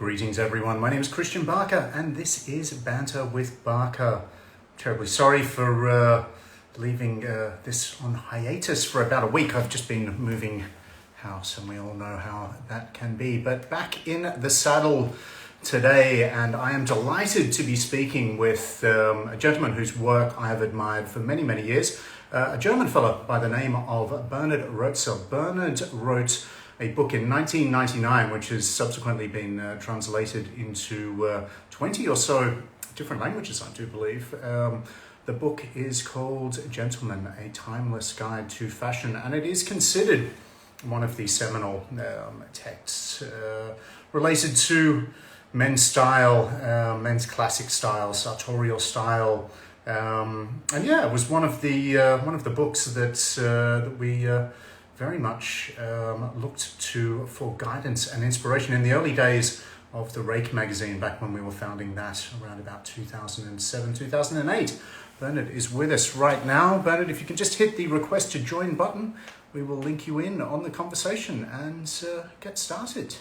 Greetings everyone, my name is Christian Barker and this is Banter with Barker. Terribly sorry for leaving this on hiatus for about a week. I've just been moving house and we all know how that can be. But back in the saddle today, and I am delighted to be speaking with a gentleman whose work I have admired for many, many years. A German fellow by the name of Bernhard Roetzel. Bernhard wrote a book in 1999, which has subsequently been translated into 20 or so different languages, I do believe. The book is called Gentleman, A Timeless Guide to Fashion, and it is considered one of the seminal texts related to men's style, men's classic style, sartorial style. And yeah, it was one of the books that we very much looked to for guidance and inspiration in the early days of the Rake magazine, back when we were founding that around about 2007, 2008. Bernhard is with us right now. Bernhard, if you can just hit the request to join button, we will link you in on the conversation and get started.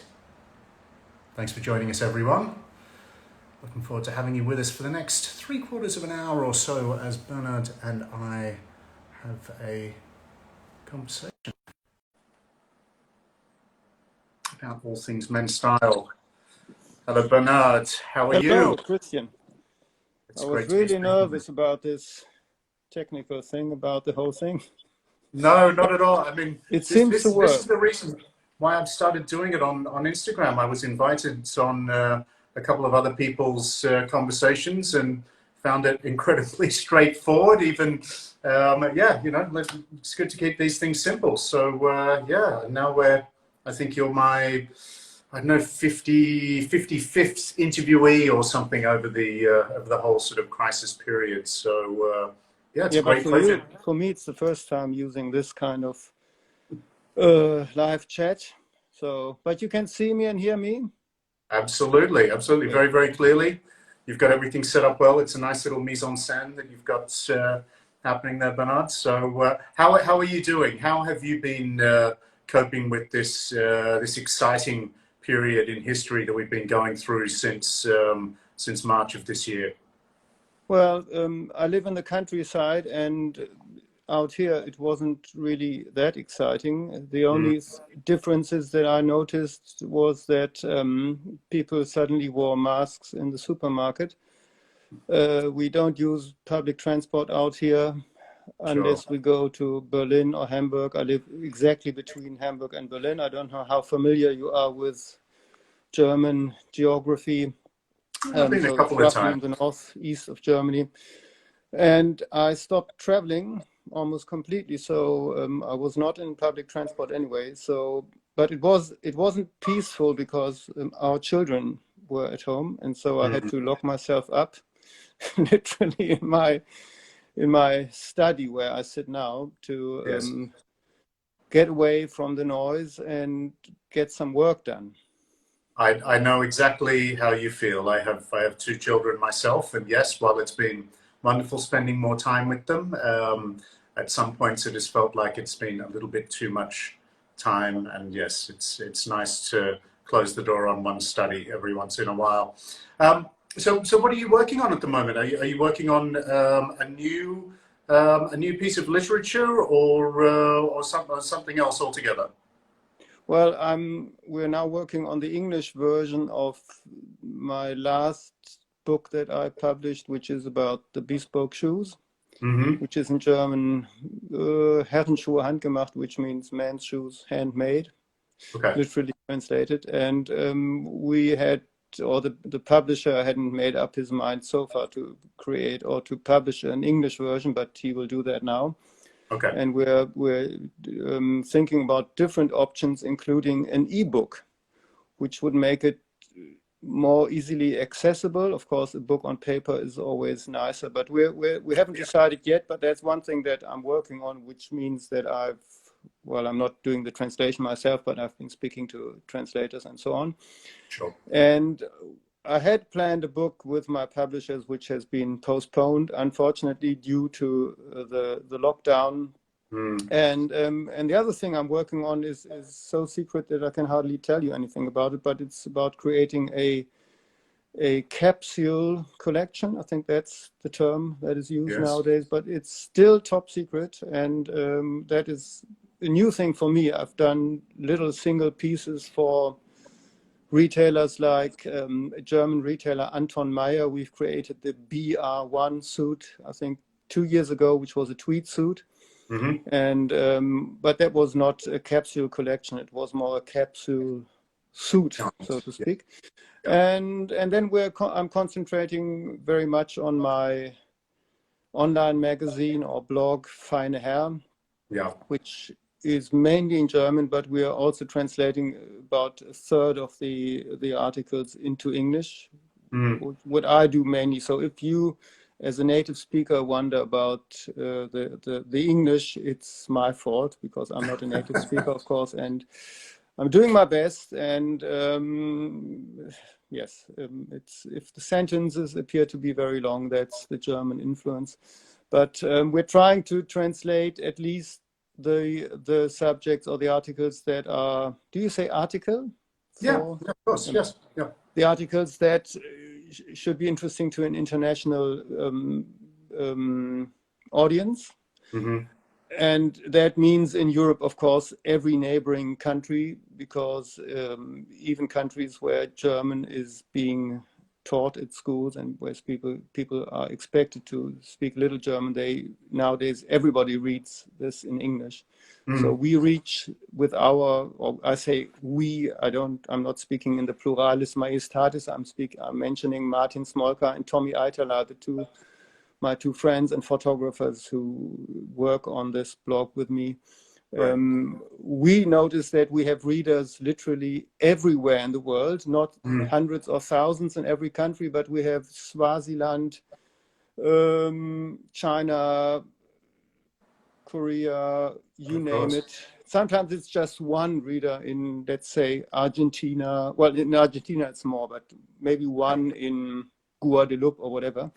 Thanks for joining us, everyone. Looking forward to having you with us for the next 3/4 of an hour or so as Bernhard and I have a conversation about all things men's style. Hello, Bernhard. How are you? Hello, Christian. It's I great was to be really speaking. nervous about this technical thing, about the whole thing. No, not at all. I mean, It seems to this work. is the reason why I've started doing it on Instagram. I was invited on a couple of other people's conversations and found it incredibly straightforward. Even, yeah, you know, it's good to keep these things simple. So, yeah, now I think you're my, I don't know, 55th interviewee or something over the whole sort of crisis period. So, yeah, it's a great pleasure. For me, it's the first time using this kind of live chat. So, but you can see me and hear me? Absolutely, absolutely. Very, very clearly. You've got everything set up well. It's a nice little mise en scène that you've got happening there, Bernhard. So how are you doing? How have you been coping with this exciting period in history that we've been going through since March of this year? Well, I live in the countryside, and out here it wasn't really that exciting. The only differences that I noticed was that people suddenly wore masks in the supermarket. We don't use public transport out here unless we go to Berlin or Hamburg. I live exactly between Hamburg and Berlin. I don't know how familiar you are with German geography. I've been a couple of roughly times. in the northeast of Germany. And I stopped traveling almost completely. So I was not in public transport anyway. So, but it wasn't peaceful because our children were at home, and so I had to lock myself up, literally in my study where I sit now, to get away from the noise and get some work done. I know exactly how you feel. I have 2 children myself, and yes, while it's been wonderful spending more time with them, at some points it has felt like it's been a little bit too much time. And yes, it's nice to close the door on one's study every once in a while. So what are you working on at the moment? Are you working on a new piece of literature or something else altogether? Well, we're now working on the English version of my last book that I published, which is about the bespoke shoes, which is in German Herrenschuhe handgemacht, which means men's shoes handmade, literally translated. And we had, or the publisher hadn't made up his mind so far to create or to publish an English version, but he will do that now. Okay. And we're thinking about different options, including an ebook, which would make it more easily accessible. Of course, a book on paper is always nicer, but we haven't decided yet. But that's one thing that I'm working on, which means that I'm not doing the translation myself, but I've been speaking to translators and so on. Sure. And I had planned a book with my publishers, which has been postponed, unfortunately, due to the lockdown And the other thing I'm working on is so secret that I can hardly tell you anything about it, but it's about creating a capsule collection. I think that's the term that is used nowadays, but it's still top secret. And that is a new thing for me. I've done little single pieces for retailers like a German retailer, Anton Meyer. We've created the BR1 suit, I think 2 years ago, which was a tweed suit. And but that was not a capsule collection. It was more a capsule suit, so to speak. And then I'm concentrating very much on my online magazine or blog, Feine Herr, which is mainly in German, but we are also translating about a third of the articles into English, what I do mainly. So if you, as a native speaker, wonder about the English, it's my fault, because I'm not a native speaker, of course, and I'm doing my best. And yes, it's, if the sentences appear to be very long, that's the German influence. But we're trying to translate at least the subjects or the articles that are, do you say article? Of course, yes. Yeah. The articles that should be interesting to an international audience. And that means in Europe, of course, every neighboring country, because even countries where German is being taught at schools and where people are expected to speak little German, nowadays everybody reads this in English. So we reach with our, or I say we, I'm not speaking in the pluralis majestatis, I'm mentioning Martin Smolka and Tommy Eitala, my two friends and photographers who work on this blog with me. We notice that we have readers literally everywhere in the world, not hundreds or thousands in every country, but we have Swaziland, China, Korea, you name it. Sometimes it's just one reader in, let's say, Argentina. Well, in Argentina it's more, but maybe one in Guadeloupe or whatever.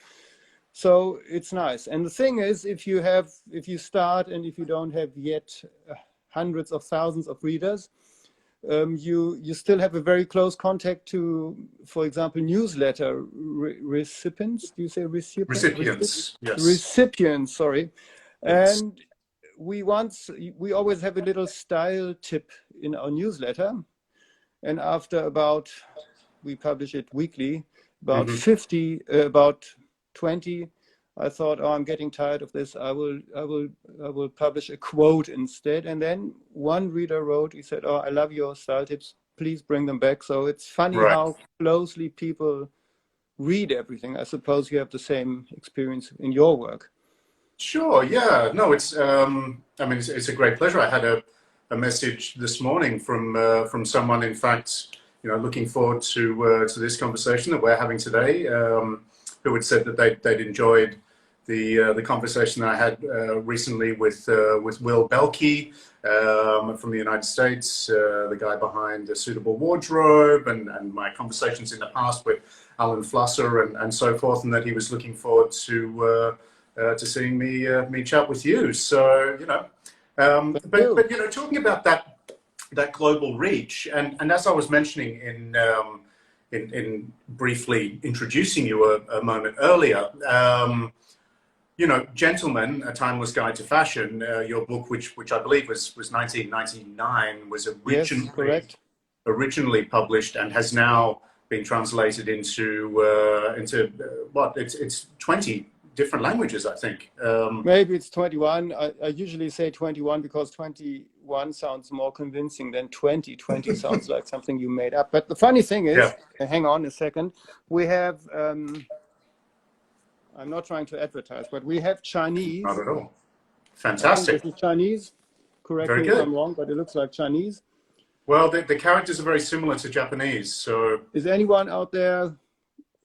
So it's nice. And the thing is, if you start and if you don't have yet hundreds of thousands of readers, you still have a very close contact to, for example, newsletter recipients. Do you say recipients? Recipients, yes. Recipients, sorry. And we always have a little style tip in our newsletter. And after we publish it weekly, about 20, I thought, oh, I'm getting tired of this. I will publish a quote instead. And then one reader wrote, he said, oh, I love your style tips. Please bring them back. So it's funny how closely people read everything. I suppose you have the same experience in your work. Sure. Yeah. No, it's, I mean, it's a great pleasure. I had a message this morning from someone, in fact, looking forward to this conversation that we're having today, who had said that they'd enjoyed the conversation that I had recently with Will Belkey from the United States, the guy behind A Suitable Wardrobe, and my conversations in the past with Alan Flusser and so forth, and that he was looking forward to seeing me chat with you. So but talking about that global reach, and as I was mentioning in briefly introducing you a moment earlier, Gentleman, A Timeless Guide to Fashion, your book, which I believe was 1999, was originally published and has now been translated into what? It's 20 different languages, I think. Maybe it's 21. I usually say 21 because 21 sounds more convincing than 20. 20 sounds like something you made up. But the funny thing is, hang on a second, we have, I'm not trying to advertise, but we have Chinese. Not at all. Fantastic. This is Chinese. Correct me if I'm wrong, but it looks like Chinese. Well, the characters are very similar to Japanese. So, is anyone out there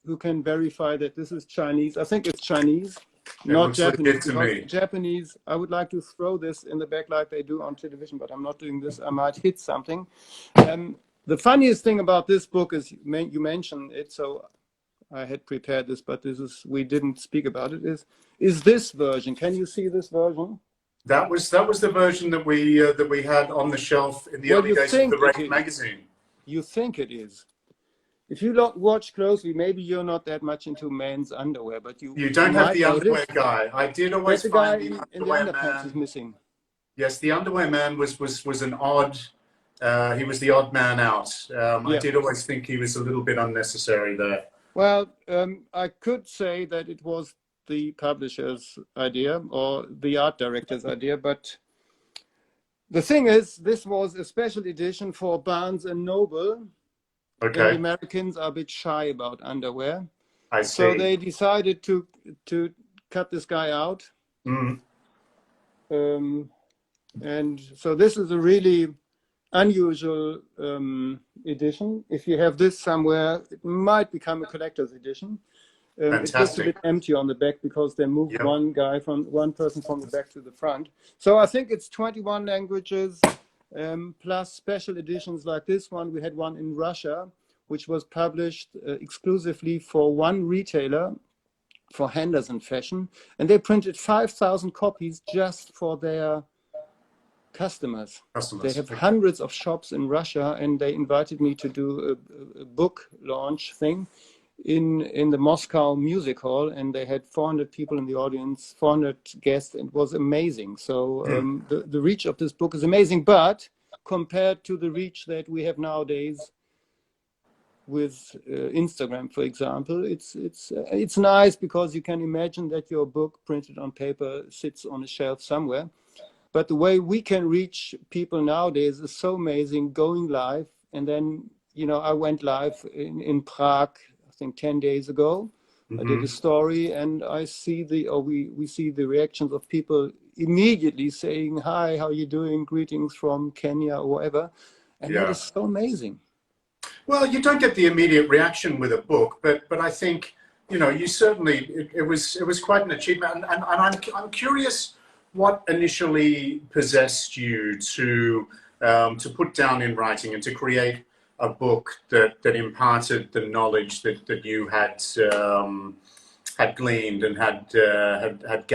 who can verify that this is Chinese? I think it's Chinese, not Japanese. To me. Japanese, I would like to throw this in the back like they do on television, but I'm not doing this. I might hit something. The funniest thing about this book is you mentioned it, so I had prepared this, but we didn't speak about it, is this version. Can you see this version? That was the version that we had on the shelf in the Well, early you days of the think it Rave is. magazine. You think it is. If you watch closely, maybe you're not that much into men's underwear, but You you don't have might the underwear notice guy. I did that always the guy find the in the underwear underpants is man. missing. Yes, the underwear man was an odd. He was the odd man out. I Yeah. did always think he was a little bit unnecessary there. Well, I could say that it was the publisher's idea or the art director's idea, but the thing is, this was a special edition for Barnes and Noble, and the Okay, Americans are a bit shy about underwear. I So see. they decided to cut this guy out. Mm, And so this is a really unusual edition. If you have this somewhere, it might become a collector's edition. It looks a fantastic. bit empty on the back because they moved Yep. one person from the back to the front. So I think it's 21 languages plus special editions like this one. We had one in Russia, which was published exclusively for one retailer, for Henderson Fashion, and they printed 5,000 copies just for their customers. They Customers. have Okay. hundreds of shops in Russia, and they invited me to do a book launch thing in the Moscow Music Hall, and they had 400 people in the audience, 400 guests, and it was amazing. So the reach of this book is amazing, but compared to the reach that we have nowadays with Instagram, for example, it's nice because you can imagine that your book printed on paper sits on a shelf somewhere. But the way we can reach people nowadays is so amazing, going live. And then, I went live in Prague, I think 10 days ago. I did a story, and we see the reactions of people immediately saying, "Hi, how are you doing? Greetings from Kenya," or whatever. And that Yeah. is so amazing. Well, you don't get the immediate reaction with a book, but I think you certainly it was quite an achievement, and I'm curious what initially possessed you to put down in writing and to create a book that imparted the knowledge that you had gleaned and had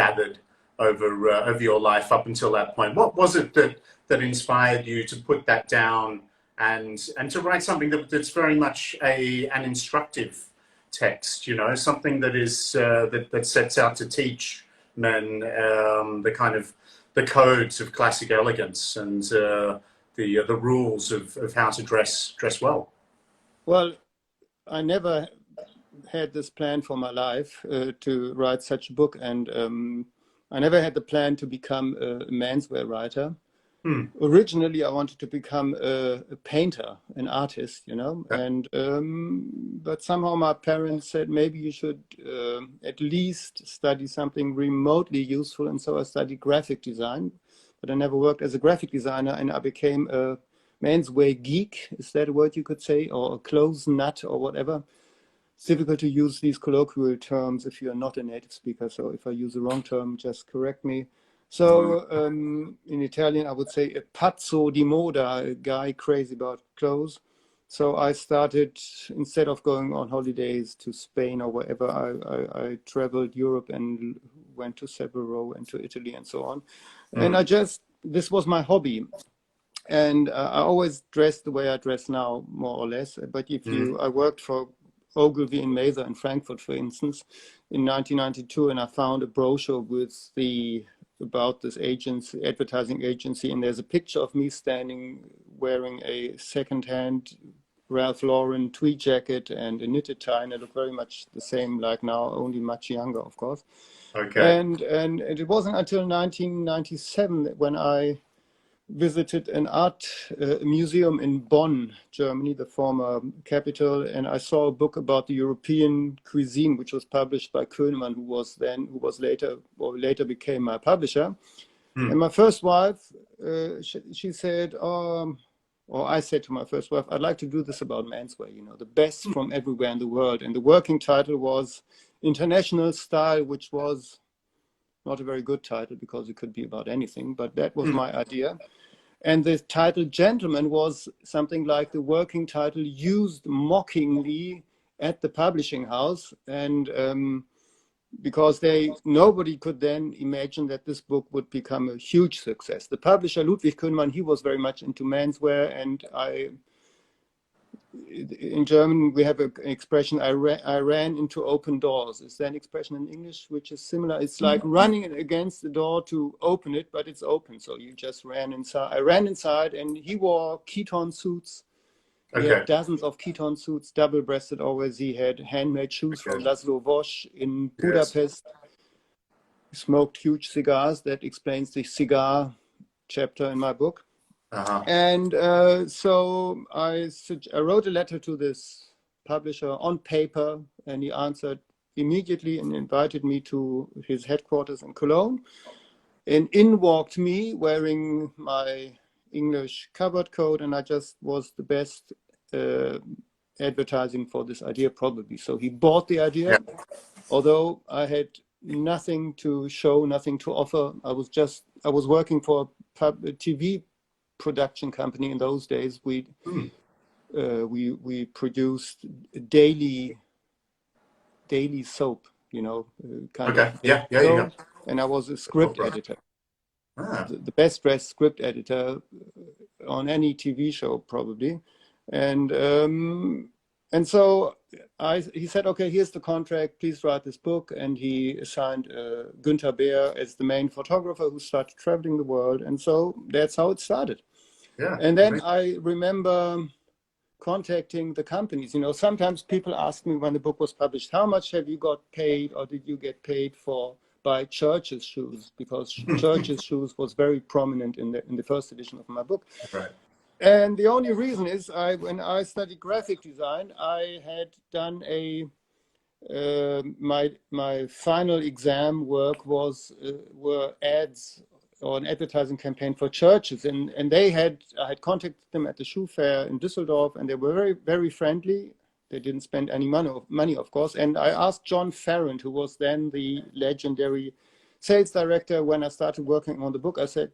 gathered over your life up until that point. What was it that inspired you to put that down and to write something that's very much an instructive text? Something that is that sets out to teach men the codes of classic elegance and the rules of how to dress well. Well, I never had this plan for my life to write such a book, and I never had the plan to become a menswear writer. Originally, I wanted to become a painter, an artist, and but somehow my parents said maybe you should at least study something remotely useful, and so I studied graphic design, but I never worked as a graphic designer, and I became a menswear geek. Is that a word you could say, or a clothes nut, or whatever? It's difficult to use these colloquial terms if you're not a native speaker. So if I use the wrong term, just correct me. So in Italian, I would say a pazzo di moda, a guy crazy about clothes. So I started, instead of going on holidays to Spain or wherever, I traveled Europe and went to Severo and to Italy and so on. And this was my hobby. And I always dressed the way I dress now, more or less. But I worked for Ogilvy and Mather in Frankfurt, for instance, in 1992, and I found a brochure about this agency, advertising agency, and there's a picture of me standing wearing a second-hand Ralph Lauren tweed jacket and a knitted tie, and I look very much the same like now, only much younger, of course. Okay. And it wasn't until 1997 when I visited an art museum in Bonn, Germany, the former capital, and I saw a book about the European cuisine, which was published by Könemann, who was later became my publisher. And my first wife, she said, or I said to my first wife, I'd like to do this about menswear, the best from everywhere in the world. And the working title was International Style, which was not a very good title because it could be about anything, but that was my idea. And the title Gentleman was something like the working title used mockingly at the publishing house. And because nobody could then imagine that this book would become a huge success. The publisher, Ludwig Kühnmann, he was very much into menswear, and in German, we have an expression, I ran into open doors. Is there an expression in English which is similar? It's like running against the door to open it, but it's open. So you just ran inside. I ran inside, and he wore ketone suits. He had dozens of ketone suits, double-breasted always. He had handmade shoes from Laszlo Vosch in Budapest. He smoked huge cigars. That explains the cigar chapter in my book. And so I wrote a letter to this publisher on paper, and he answered immediately and invited me to his headquarters in Cologne. And in walked me wearing my English cupboard coat, and I just was the best advertising for this idea, probably. So he bought the idea, although I had nothing to show, nothing to offer. I was working for a TV production company in those days. We produced daily soap, kind of soap, and I was a script editor, the best dressed script editor on any TV show probably, and so he said, okay, here's the contract, please write this book, and he assigned Günther Beer as the main photographer, who started traveling the world, and so that's how it started. And then I remember contacting the companies. Sometimes people ask me when the book was published, how much have you got paid, or did you get paid by Church's shoes? Because Church's shoes was very prominent in the first edition of my book. Right. And the only reason is when I studied graphic design, I had done my final exam work were ads or an advertising campaign for churches, and I had contacted them at the shoe fair in Düsseldorf, and they were very, very friendly. They didn't spend any money, of course. And I asked John Farrand, who was then the legendary sales director when I started working on the book. I said,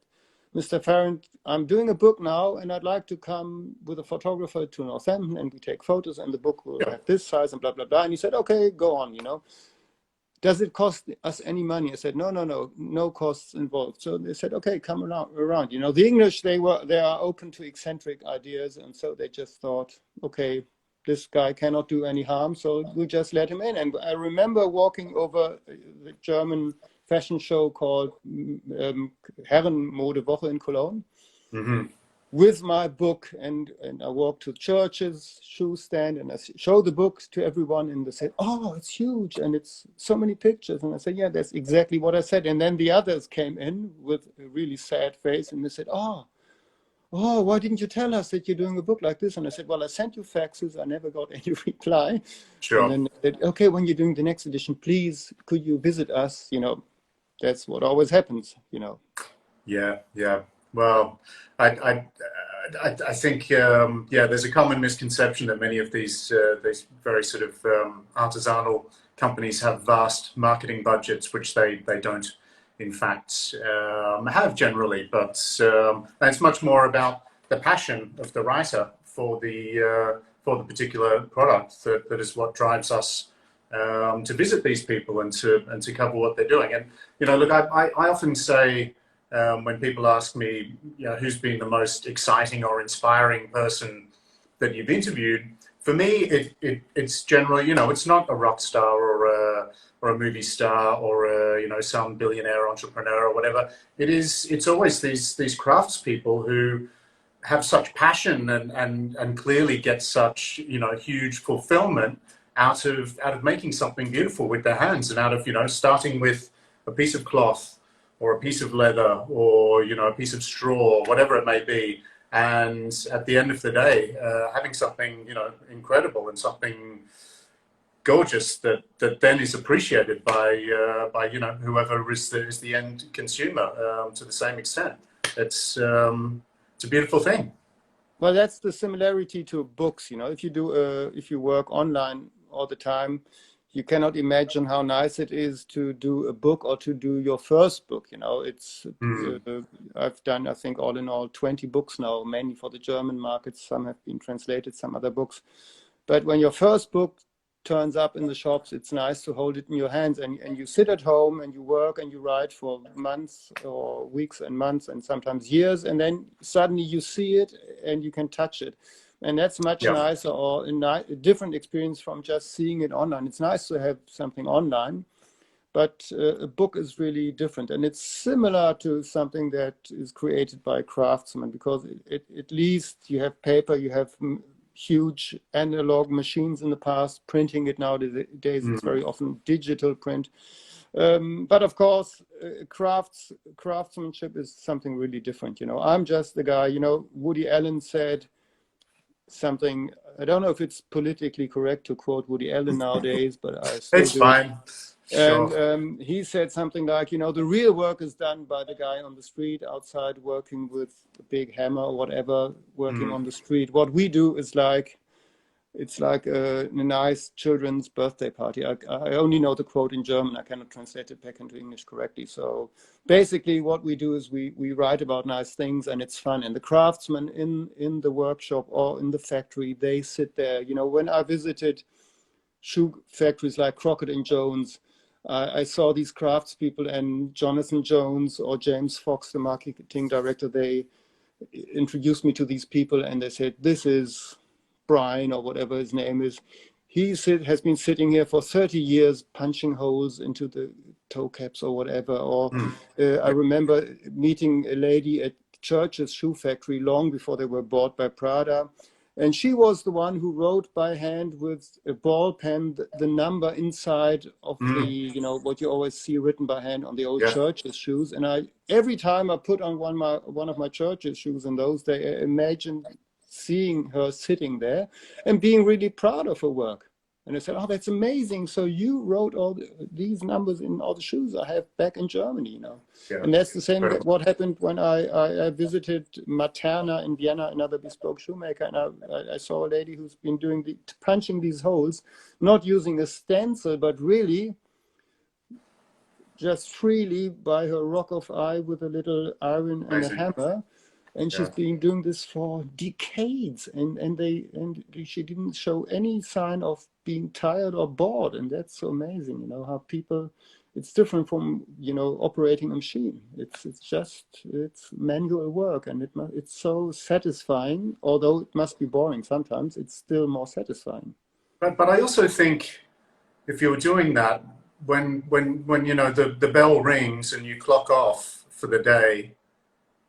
Mr. Farrand, I'm doing a book now, and I'd like to come with a photographer to Northampton, and we take photos, and the book will have this size and blah, blah, blah. And he said, okay, go on, Does it cost us any money? I said, no costs involved. So they said, okay, come around. The English, they are open to eccentric ideas, and so they just thought, okay, this guy cannot do any harm, so we just let him in. And I remember walking over the German fashion show called Herrenmodewoche in Cologne with my book, and I walked to Church's shoe stand, and I showed the book to everyone, and they said, oh, it's huge, and it's so many pictures. And I said, yeah, that's exactly what I said. And then the others came in with a really sad face, and they said, oh, why didn't you tell us that you're doing a book like this? And I said, well, I sent you faxes, I never got any reply. Sure. And then they said, okay, when you're doing the next edition, please, could you visit us? That's what always happens, Yeah. Well, I think there's a common misconception that many of these very sort of artisanal companies have vast marketing budgets, which they don't, in fact, have generally. But it's much more about the passion of the writer for the particular product that is what drives us to visit these people and to cover what they're doing. And look, I often say, when people ask me, who's been the most exciting or inspiring person that you've interviewed, for me, it's generally, it's not a rock star or a movie star or some billionaire entrepreneur or whatever. It's always these craftspeople who have such passion and clearly get such huge fulfillment out of making something beautiful with their hands, and out of starting with a piece of cloth or a piece of leather or a piece of straw, whatever it may be, and at the end of the day having something incredible and something gorgeous that then is appreciated by whoever is the end consumer to the same extent. It's a beautiful thing. Well, that's the similarity to books. If you work online all the time, you cannot imagine how nice it is to do a book or to do your first book. I've done, I think, all in all 20 books now, mainly for the German market. Some have been translated, some other books. But when your first book turns up in the shops, it's nice to hold it in your hands, and you sit at home and you work and you write for months or weeks and months and sometimes years, and then suddenly you see it and you can touch it. And that's much nicer, or a different experience from just seeing it online. It's nice to have something online, but a book is really different. And it's similar to something that is created by craftsmen, because at least you have paper, you have huge analog machines in the past printing it. Nowadays it's very often digital print. But of course, craftsmanship is something really different. I'm just the guy, Woody Allen said something, I don't know if it's politically correct to quote Woody Allen nowadays, but I still It's do. fine. Sure. And he said something like, the real work is done by the guy on the street outside working with a big hammer or whatever, working on the street. What we do is it's like a nice children's birthday party. I only know the quote in German. I cannot translate it back into English correctly. So basically what we do is we write about nice things, and it's fun. And the craftsmen in the workshop or in the factory, they sit there. When I visited shoe factories like Crockett and Jones, I saw these craftspeople, and Jonathan Jones or James Fox, the marketing director, they introduced me to these people, and they said, this is Brian, or whatever his name is. He has been sitting here for 30 years punching holes into the toe caps or whatever. Or I remember meeting a lady at Church's shoe factory long before they were bought by Prada. And she was the one who wrote by hand with a ball pen the number inside of the, what you always see written by hand on the old Church's shoes. And every time I put on one of my Church's shoes in those days, I imagined seeing her sitting there and being really proud of her work. And I said, oh, that's amazing. So you wrote all these numbers in all the shoes I have back in Germany, And that's the same what happened when I visited Materna in Vienna, another bespoke shoemaker. And I saw a lady who's been punching these holes, not using a stencil, but really just freely by her rock of eye with a little iron and a hammer. And she's been doing this for decades, and she didn't show any sign of being tired or bored, and that's so amazing. How people, it's different from operating a machine. It's manual work, and it's so satisfying. Although it must be boring sometimes, it's still more satisfying. But I also think if you're doing that, when the bell rings and you clock off for the day,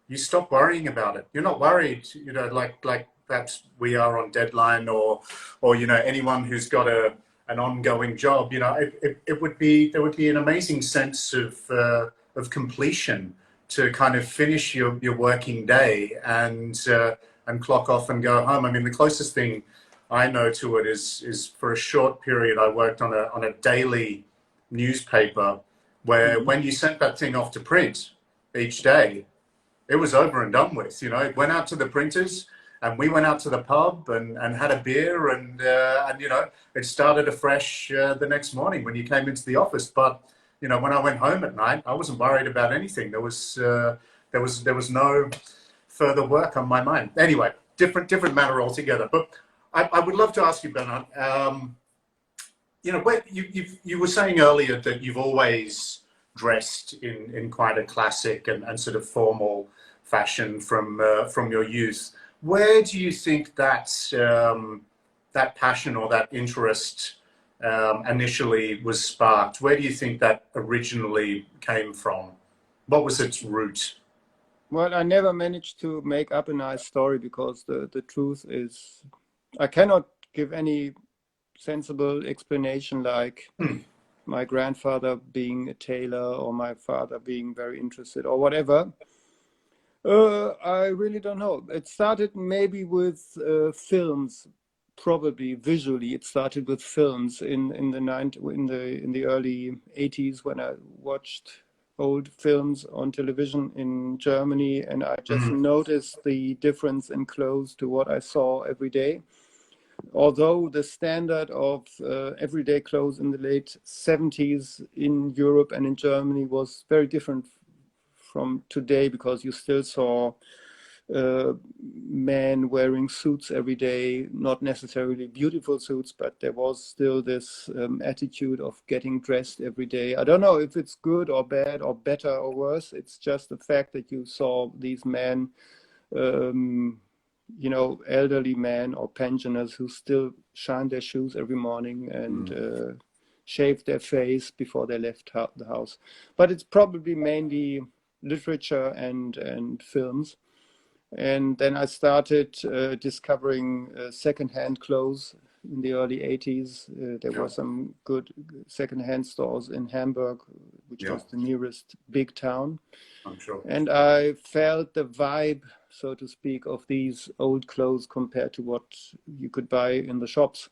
you stop worrying about it. You're not worried, like perhaps we are on deadline, or anyone who's got an ongoing job. There would be an amazing sense of completion to kind of finish your working day and clock off and go home. I mean, the closest thing I know to it is for a short period I worked on a daily newspaper where when you sent that thing off to print each day, it was over and done with. It went out to the printers, and we went out to the pub and had a beer, and it started afresh the next morning when you came into the office. But when I went home at night, I wasn't worried about anything. There was no further work on my mind. Anyway, different matter altogether. But I would love to ask you, Bernhard. You were saying earlier that you've always dressed in quite a classic and sort of formal fashion from your youth. Where do you think that passion or that interest initially was sparked? Where do you think that originally came from? What was its root? Well, I never managed to make up a nice story, because the truth is I cannot give any sensible explanation like my grandfather being a tailor or my father being very interested or whatever. I really don't know. It started maybe with films, probably visually. It started with films in the early 80s, when I watched old films on television in Germany, and I just noticed the difference in clothes to what I saw every day. Although the standard of everyday clothes in the late 70s in Europe and in Germany was very different from today, because you still saw men wearing suits every day, not necessarily beautiful suits, but there was still this attitude of getting dressed every day. I don't know if it's good or bad or better or worse. It's just the fact that you saw these men, you know, elderly men or pensioners who still shine their shoes every morning and shave their face before they left the house. But it's probably mainly literature and films. And then I started discovering secondhand clothes in the early 80s. There were some good secondhand stores in Hamburg, which was the nearest big town. I'm sure. And I felt the vibe, so to speak, of these old clothes compared to what you could buy in the shops.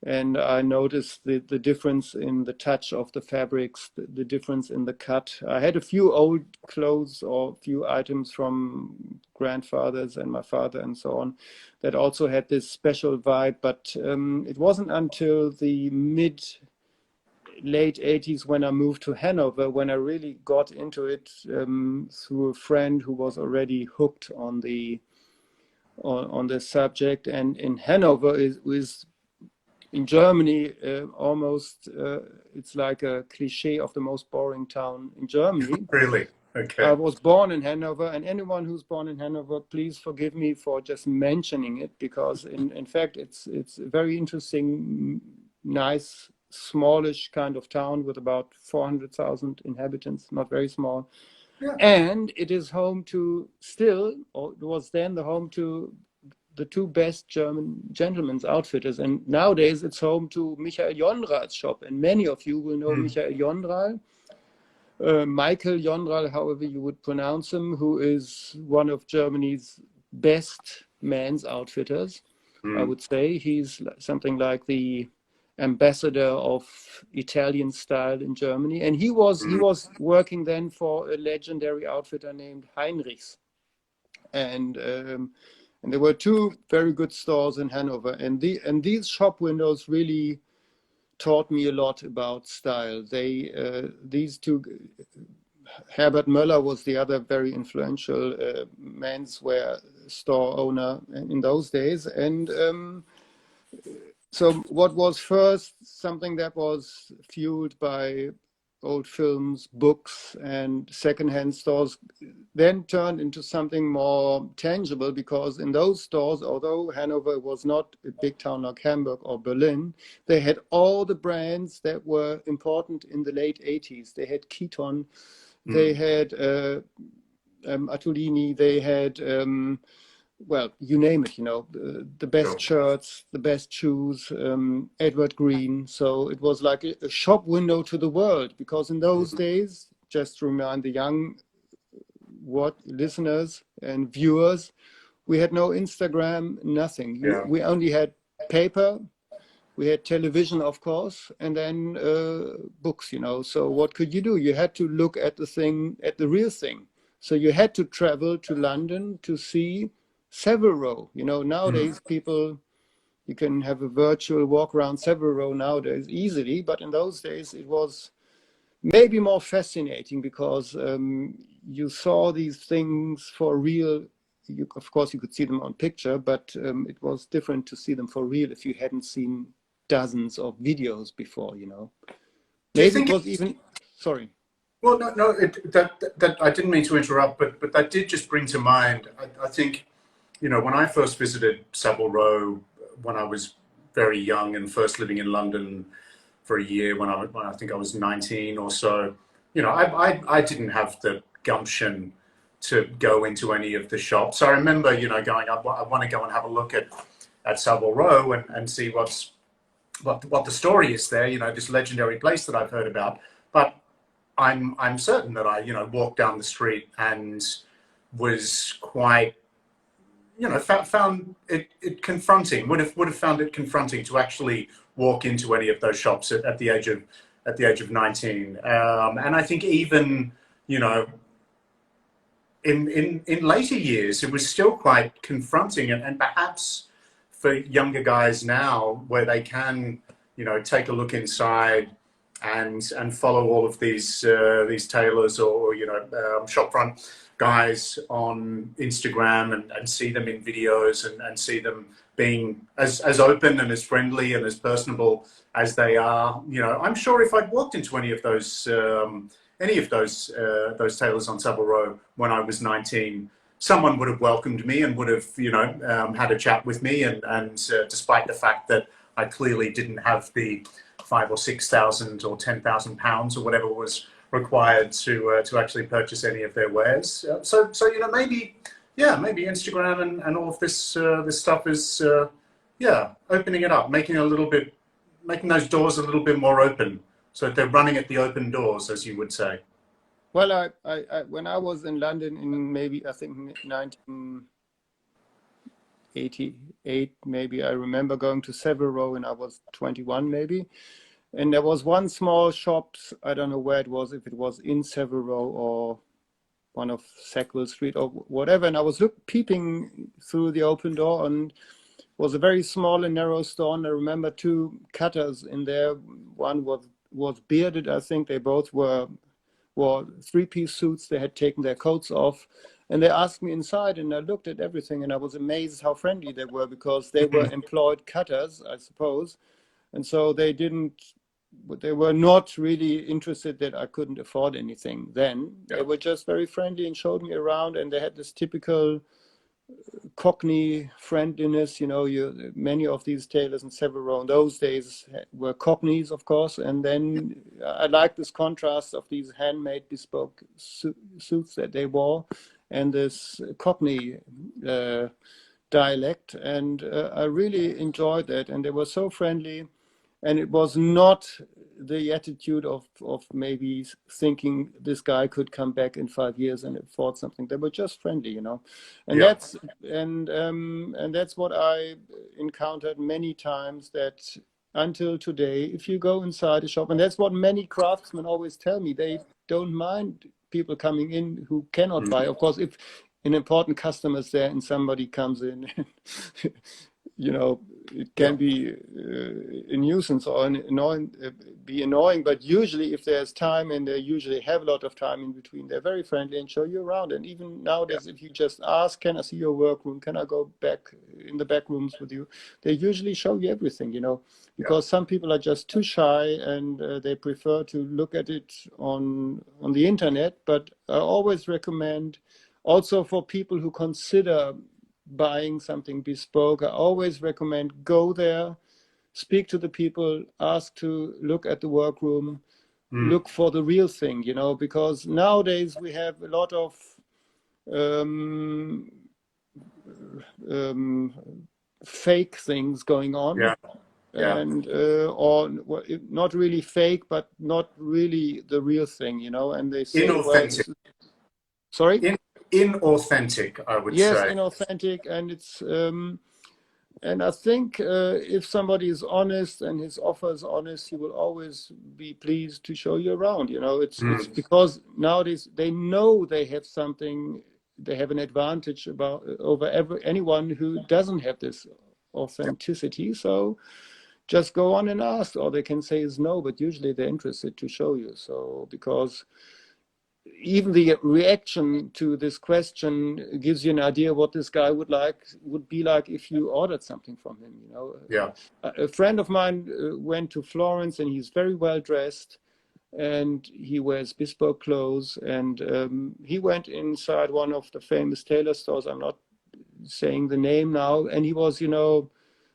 And I noticed the difference in the touch of the fabrics, the difference in the cut. I had a few old clothes or a few items from grandfathers and my father and so on that also had this special vibe. But it wasn't until the late 80s when I moved to Hanover when I really got into it through a friend who was already hooked on the subject. And in Hanover is in Germany, almost it's like a cliche of the most boring town in Germany. Really? Okay. I was born in Hanover, and anyone who's born in Hanover, please forgive me for just mentioning it, because in fact it's a very interesting, nice, smallish kind of town with about 400,000 inhabitants, not very small. Yeah. And it is home to or it was then the home to the two best German gentlemen's outfitters. And nowadays it's home to Michael Jondral's shop. And many of you will know Michael Jondral, Michael Jondral, however you would pronounce him, who is one of Germany's best men's outfitters. I would say he's something like the ambassador of Italian style in Germany. And he was working then for a legendary outfitter named Heinrichs. And there were two very good stores in Hanover, and these shop windows really taught me a lot about style. These two, Herbert Möller was the other very influential menswear store owner in those days. And so what was first something that was fueled by old films, books, and secondhand stores then turned into something more tangible, because in those stores, although Hanover was not a big town like Hamburg or Berlin, they had all the brands that were important in the late 80s. They had Keaton, they had Atulini, they had well, you name it, you know, the best shirts, the best shoes, Edward Green. So it was like a shop window to the world, because in those days, just to remind the young listeners and viewers, we had no Instagram, nothing. We only had paper, we had television, of course, and then books, you know. So what could you do? You had to look at the real thing. So you had to travel to London to see Savile Row. You know, nowadays you can have a virtual walk around Savile Row nowadays easily, but in those days it was maybe more fascinating, because you saw these things for real. Of course, you could see them on picture, but it was different to see them for real if you hadn't seen dozens of videos before, you know. Maybe it was even, sorry. Well, no, that I didn't mean to interrupt, but that did just bring to mind, I think, you know, when I first visited Savile Row when I was very young and first living in London for a year when I think I was 19 or so, you know, I didn't have the gumption to go into any of the shops. I remember, you know, I want to go and have a look at Savile Row and see what the story is there, you know, this legendary place that I've heard about. But I'm certain that I, you know, walked down the street and was quite, you know, found it confronting. Would have found it confronting to actually walk into any of those shops at the age of 19. And I think even, you know, in later years, it was still quite confronting, and perhaps for younger guys now, where they can, you know, take a look inside and follow all of these tailors or shopfront guys on Instagram and see them in videos and see them being as open and as friendly and as personable as they are. I'm sure if I'd walked into any of those tailors on Savile Row when I was 19, someone would have welcomed me and would have had a chat with me, and despite the fact that I clearly didn't have the 5,000 or 6,000 or 10,000 pounds or whatever was required to actually purchase any of their wares. So maybe Instagram and all of this stuff is opening it up, making those doors a little bit more open, so they're running at the open doors, as you would say. Well, I when I was in London in maybe I think 1988, maybe I remember going to Savile Row when I was 21, maybe. And there was one small shop, I don't know where it was, if it was in Savile Row or one of Sackville Street or whatever. And I was peeping through the open door, and it was a very small and narrow store. And I remember two cutters in there. One was bearded, I think. They both wore three-piece suits. They had taken their coats off. And they asked me inside, and I looked at everything, and I was amazed how friendly they were, because they were employed cutters, I suppose. And so they were not really interested that I couldn't afford anything then. Yeah. They were just very friendly and showed me around, and they had this typical Cockney friendliness. Many of these tailors in Savile Row in those days were Cockneys, of course. And then I liked this contrast of these handmade bespoke suits that they wore and this Cockney dialect. And I really enjoyed that. And they were so friendly. And it was not the attitude of maybe thinking this guy could come back in 5 years and afford something. They were just friendly, And yeah. That's what I encountered many times, that until today, if you go inside a shop, and that's what many craftsmen always tell me, they don't mind people coming in who cannot buy. Of course, if an important customer is there and somebody comes in, it can be a nuisance or be annoying, but usually if there's time, and they usually have a lot of time in between, they're very friendly and show you around. And even nowadays, if you just ask, can I see your workroom? Can I go back in the back rooms with you? They usually show you everything, because some people are just too shy, and they prefer to look at it on the internet. But I always recommend, also for people who consider buying something bespoke, I always recommend go there, speak to the people, ask to look at the workroom, look for the real thing, because nowadays we have a lot of fake things going on. Yeah. And or not really fake, but not really the real thing, and they say, inauthentic. Sorry? Inauthentic, I would say. Yes, inauthentic, and it's and I think if somebody is honest and his offer is honest, he will always be pleased to show you around. It's because nowadays they know they have something, they have an advantage over anyone who doesn't have this authenticity. So just go on and ask, or they can say is no, but usually they're interested to show you. So because even the reaction to this question gives you an idea what this guy would be like if you ordered something from him. Yeah. A friend of mine went to Florence, and he's very well dressed, and he wears bespoke clothes, and he went inside one of the famous tailor stores. I'm not saying the name now, and he was,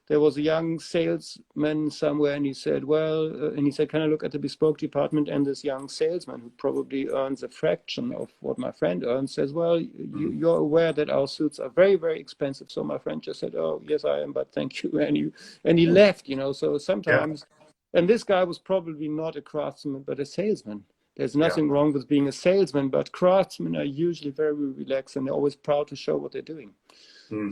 there was a young salesman somewhere, and he said, can I look at the bespoke department? And this young salesman, who probably earns a fraction of what my friend earns, says, well, you're aware that our suits are very, very expensive. So my friend just said, oh, yes, I am, but thank you. And he left, so sometimes, and this guy was probably not a craftsman, but a salesman. There's nothing wrong with being a salesman, but craftsmen are usually very relaxed, and they're always proud to show what they're doing.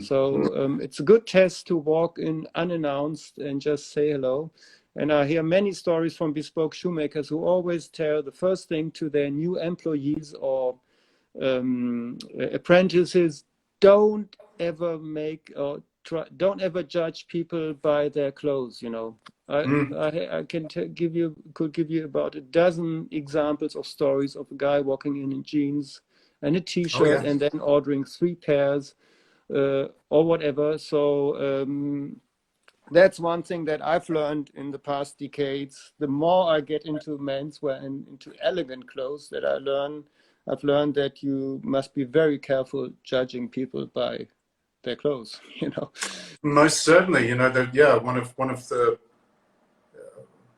So it's a good test to walk in unannounced and just say hello. And I hear many stories from bespoke shoemakers who always tell the first thing to their new employees or apprentices: don't ever make or don't ever judge people by their clothes. I could give you about a dozen examples of stories of a guy walking in jeans and a Oh t-shirt yeah. and then ordering 3 pairs or whatever. So that's one thing that I've learned in the past decades. The more I get into menswear and into elegant clothes, I've learned that you must be very careful judging people by their clothes. Most certainly. One of the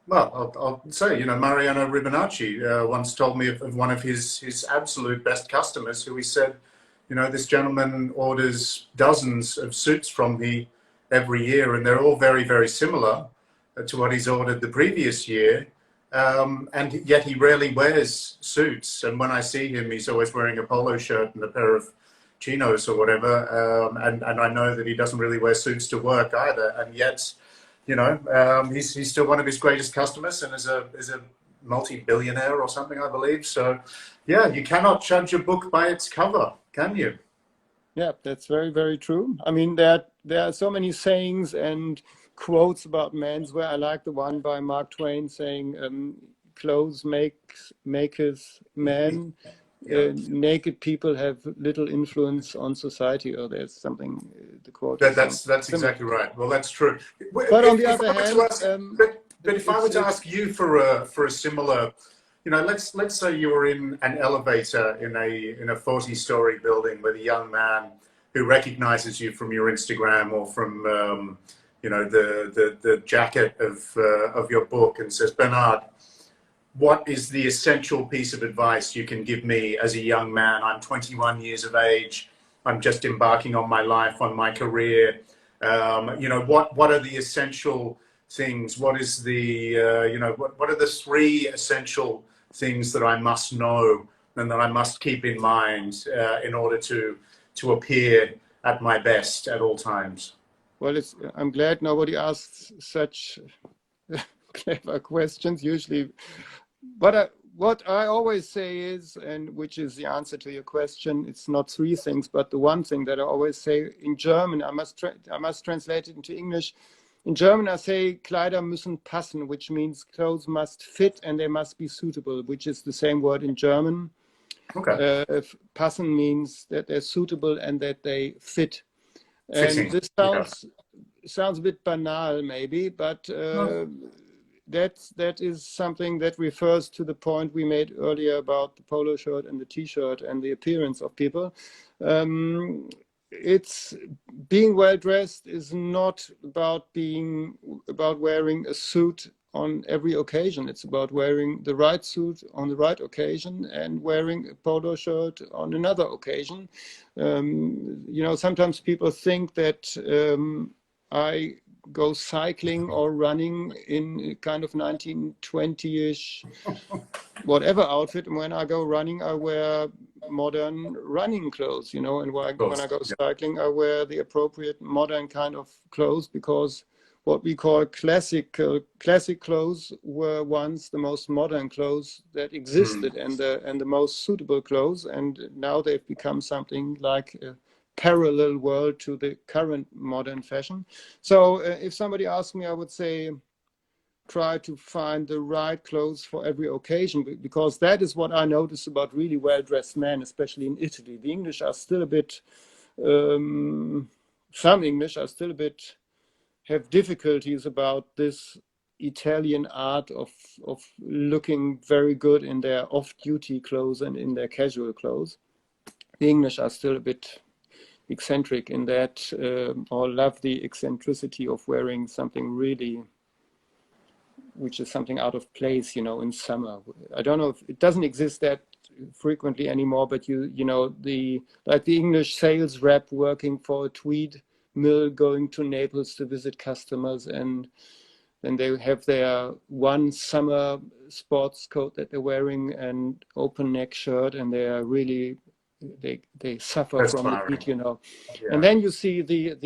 well, I'll say, Mariano Ribonacci once told me of one of his absolute best customers who he said, this gentleman orders dozens of suits from me every year, and they're all very, very similar to what he's ordered the previous year. And yet he rarely wears suits. And when I see him, he's always wearing a polo shirt and a pair of chinos or whatever. And I know that he doesn't really wear suits to work either. And yet, he's still one of his greatest customers, and is a multi-billionaire or something, I believe. So, yeah, you cannot judge a book by its cover, can you? Yeah, that's very, very true. I mean, there are so many sayings and quotes about menswear. I like the one by Mark Twain saying, "Clothes maketh man. Yeah. Naked people have little influence on society." Or there's something. The quote is That's similar. exactly right. Well, that's true. But on the other hand, But if I were to ask you for a similar, let's say you were in an elevator in a 40-story building with a young man who recognizes you from your Instagram or from the jacket of your book, and says, "Bernhard, what is the essential piece of advice you can give me as a young man? I'm 21 years of age. I'm just embarking on my life, on my career. What are the essential things? What is the, what are the 3 essential things that I must know and that I must keep in mind in order to appear at my best at all times?" Well, I'm glad nobody asks such clever questions. Usually, what I always say is, and which is the answer to your question, it's not 3 things, but the one thing that I always say in German, I must translate it into English. In German, I say, Kleider müssen passen, which means clothes must fit and they must be suitable, which is the same word in German. Okay. Passen means that they're suitable and that they fit. Fitting. And this sounds a bit banal, maybe, but that is something that refers to the point we made earlier about the polo shirt and the t-shirt and the appearance of people. It's being well dressed is not about wearing a suit on every occasion. It's about wearing the right suit on the right occasion and wearing a polo shirt on another occasion. Sometimes people think that I go cycling or running in kind of 1920-ish whatever outfit, and when I go running I wear modern running clothes, and when I go cycling I wear the appropriate modern kind of clothes, because what we call classic clothes were once the most modern clothes that existed, and the most suitable clothes, and now they've become something like a parallel world to the current modern fashion. So if somebody asked me, I would say try to find the right clothes for every occasion, because that is what I notice about really well-dressed men, especially in Italy. The English are still a bit, some English are still a bit, have difficulties about this Italian art of looking very good in their off-duty clothes and in their casual clothes. The English are still a bit eccentric in that, or love the eccentricity of wearing something really, which is something out of place, in summer. I don't know if it doesn't exist that frequently anymore, but the English sales rep working for a tweed mill going to Naples to visit customers, and then they have their one summer sports coat that they're wearing and open neck shirt, and they are really they suffer from the heat, Yeah. And then you see the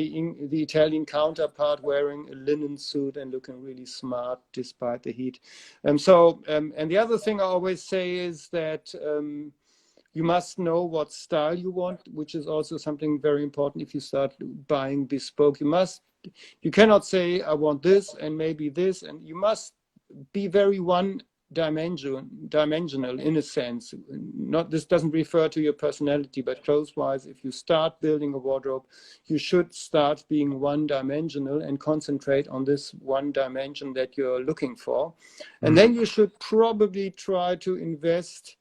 Italian counterpart wearing a linen suit and looking really smart despite the heat. And the other thing I always say is that you must know what style you want, which is also something very important. If you start buying bespoke, you cannot say, I want this and maybe this, and you must be very dimensional in a sense. This doesn't refer to your personality, but clothes-wise, if you start building a wardrobe, you should start being one-dimensional and concentrate on this one dimension that you're looking for. And then you should probably try to invest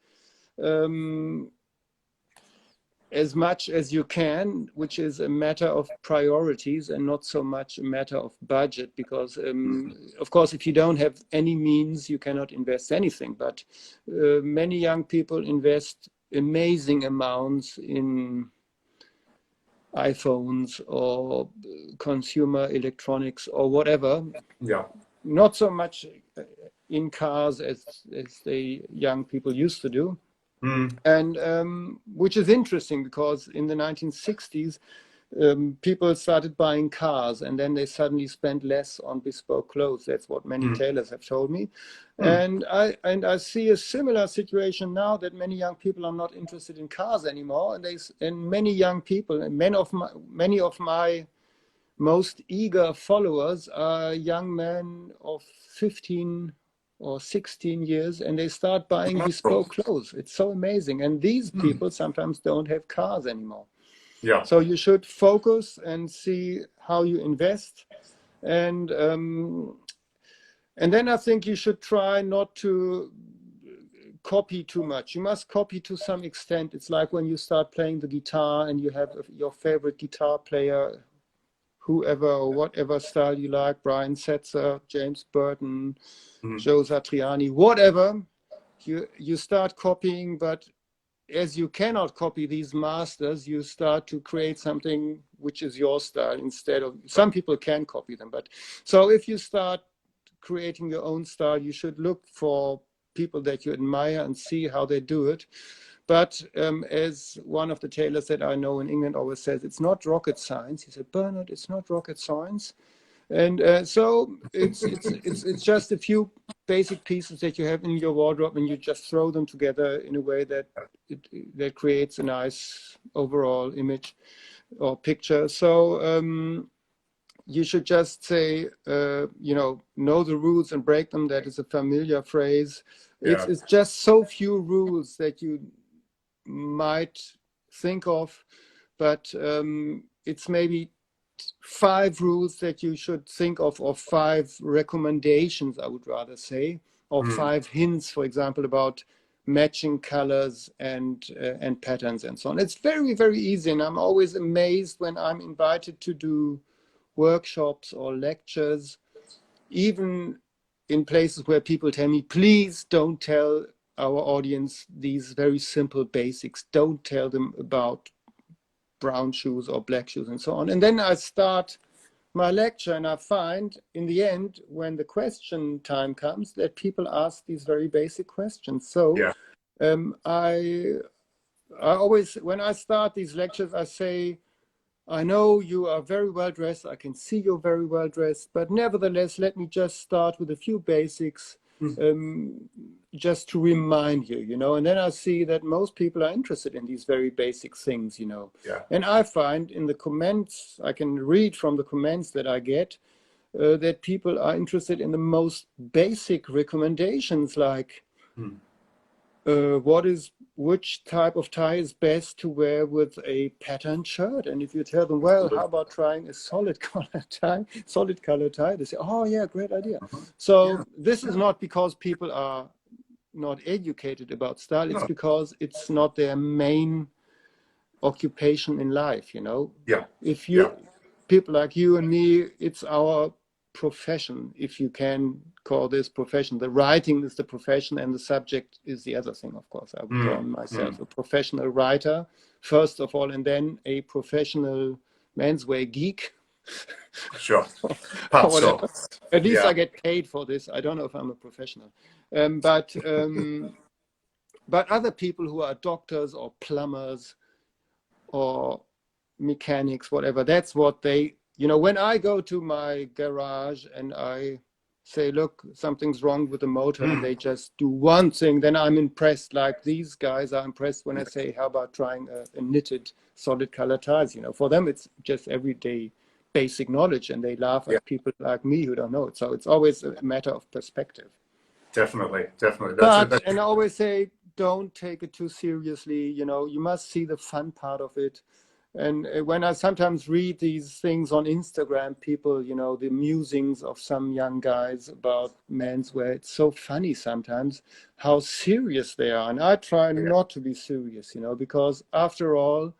as much as you can, which is a matter of priorities and not so much a matter of budget, because of course, if you don't have any means, you cannot invest anything. But many young people invest amazing amounts in iPhones or consumer electronics or whatever. Yeah. Not so much in cars as the young people used to do. And which is interesting, because in the 1960s, people started buying cars, and then they suddenly spent less on bespoke clothes. That's what many tailors have told me. And I see a similar situation now, that many young people are not interested in cars anymore, and many young people, and many of my most eager followers are young men of 15 or 16 years, and they start buying bespoke clothes. It's so amazing. And these people sometimes don't have cars anymore. Yeah. So you should focus and see how you invest. And then I think you should try not to copy too much. You must copy to some extent. It's like when you start playing the guitar and you have your favorite guitar player, whoever or whatever style you like, Brian Setzer, James Burton, Joe Satriani, whatever, you start copying. But as you cannot copy these masters, you start to create something which is your style instead of, some people can copy them. But so if you start creating your own style, you should look for people that you admire and see how they do it. But as one of the tailors that I know in England always says, it's not rocket science. He said, Bernhard, it's not rocket science. And so it's just a few basic pieces that you have in your wardrobe, and you just throw them together in a way that that creates a nice overall image or picture. So you should just say, know the rules and break them. That is a familiar phrase. Yeah. It's just so few rules that you might think of, but it's maybe 5 rules that you should think of, or 5 recommendations, I would rather say, or 5 hints, for example, about matching colors and patterns and so on. It's very, very easy, and I'm always amazed when I'm invited to do workshops or lectures, even in places where people tell me, please don't tell our audience these very simple basics. Don't tell them about brown shoes or black shoes and so on. And then I start my lecture, and I find in the end, when the question time comes, that people ask these very basic questions. So Yeah. I always, when I start these lectures, I say, I know you are very well dressed. I can see you're very well dressed, but nevertheless, let me just start with a few basics, just to remind you, and then I see that most people are interested in these very basic things, Yeah. And I find in the comments, I can read from the comments that I get, that people are interested in the most basic recommendations, like which type of tie is best to wear with a patterned shirt. And if you tell them, well, how about trying a solid color tie, they say, oh yeah, great idea. So this is not because people are not educated about style, it's because it's not their main occupation in life, Yeah. If people like you and me, it's our profession, if you can call this profession. The writing is the profession, and the subject is the other thing, of course. I would call myself a professional writer, first of all, and then a professional menswear geek. Sure. Or whatever. At least Yeah. I get paid for this. I don't know if I'm a professional. But other people who are doctors or plumbers or mechanics, whatever, that's what they, when I go to my garage and I say, look, something's wrong with the motor, and they just do one thing, then I'm impressed. Like these guys are impressed when I say, how about trying a knitted solid color ties? You know, for them, it's just everyday basic knowledge, and they laugh Yeah, at people like me who don't know it. So it's always a matter of perspective. definitely, definitely. But, and I always say, don't take it too seriously. You know, you must see the fun part of it. And when I sometimes read these things on Instagram, people, you know, the musings of some young guys about menswear, it's so funny sometimes how serious they are. And I try yeah, not to be serious, you know, because after all,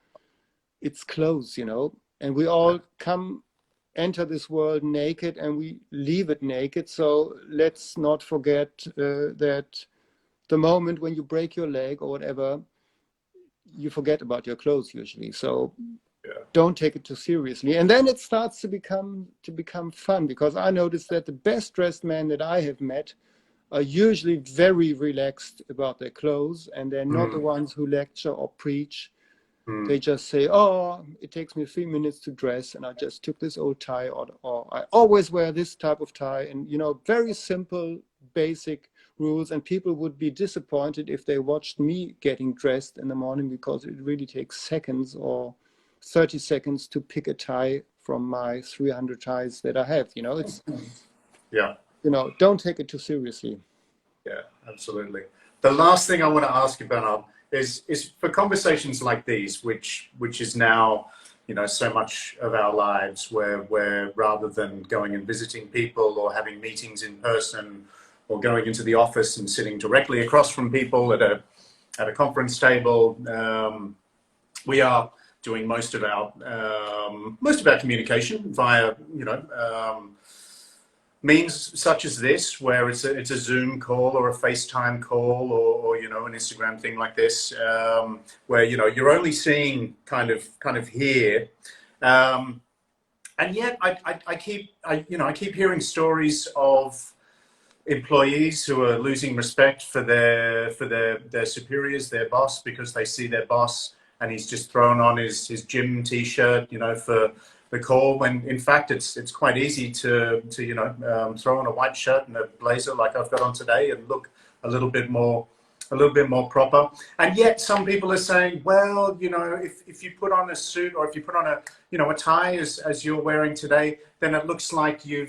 it's clothes, you know, and we all enter this world naked and we leave it naked. So let's not forget that the moment when you break your leg or whatever, you forget about your clothes usually. So yeah, don't take it too seriously. And then it starts to become fun, because I noticed that the best dressed men that I have met are usually very relaxed about their clothes, and they're not the ones who lecture or preach. They just say, oh, it takes me 3 minutes to dress, and I just took this old tie, or I always wear this type of tie. And, you know, very simple, basic rules. And people would be disappointed if they watched me getting dressed in the morning, because it really takes seconds or 30 seconds to pick a tie from my 300 ties that I have. You know, it's, yeah. you know, don't take it too seriously. Yeah, absolutely. The last thing I want to ask you, Bernhard, is for conversations like these, which is now, you know, so much of our lives, where rather than going and visiting people or having meetings in person or going into the office and sitting directly across from people at a conference table, we are doing most of our communication via, you know, means such as this, where it's a Zoom call or a FaceTime call, or you know, an Instagram thing like this, where, you know, you're only seeing kind of here, and yet I keep hearing stories of employees who are losing respect for their superiors, their boss, because they see their boss and he's just thrown on his gym t-shirt, you know, for the call, when in fact it's quite easy to you know, throw on a white shirt and a blazer like I've got on today and look a little bit more proper. And yet some people are saying, well, you know, if you put on a suit, or if you put on a, you know, a tie as you're wearing today, then it looks like you're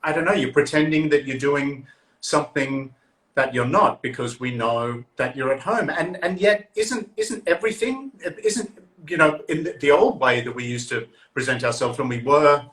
I don't know, you're pretending that you're doing something that you're not, because we know that you're at home. And yet isn't everything, isn't, you know, in the old way that we used to present ourselves when we were,